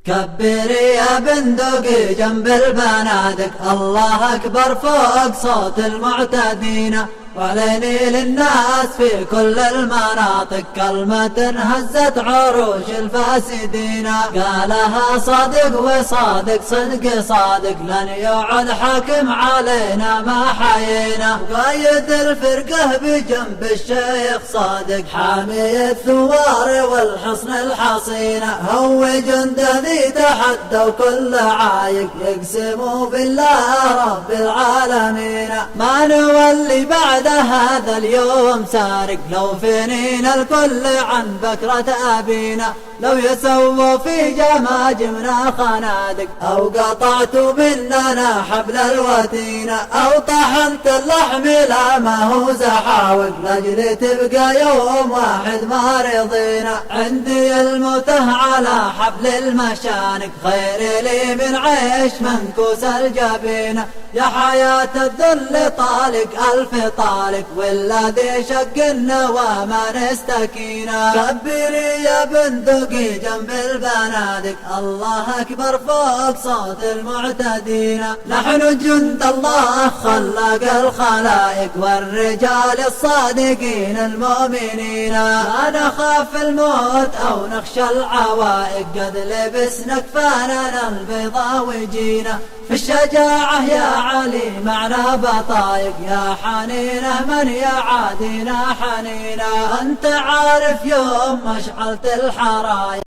كبري يا بندقي جنب البنادق، الله أكبر فوق صوت المعتدين، واعلني للناس في كل المناطق كلمة هزت عروش الفاسدين. قالها صادق وصادق صدق صادق، لن يعد حاكم علينا ما حيينا. قايد الفرقة بجنب الشيخ صادق، حامي الثوار والحصن الحصين، هو جنده ذي تحدوا كل عايق، يقسموا بالله رب العالمين. ما نولي بعد هذا اليوم سارق، لو فنينا الكل عن بكرة أبينا. لو يسووا في جماجمنا خنادق، أو قطعتوا مننا حبل الوتين، أو طحنت اللحم لا ما هو زحاوق، لأجل تبقى يوم واحد ما رضينا. عندي الموته على حبل المشانق، خير لي من عيش منكوس الجبين. يا حياة الذل طالق ألف طالق، والذي شق النوى ما نستكينا. كبري يا بندقي جنب البنادق، الله أكبر فوق صوت المعتدين. نحن جند الله خلق الخلائق، والرجال الصادقين المؤمنين. لا نخاف الموت أو نخشى العوائق، قد لبسنا كفاننا البيضاء وجينا. في الشجاعة يا علي معنا بطايق، يا حنينة من يعادينا حنينة. أنت عارف يوم مشعلت الحرايق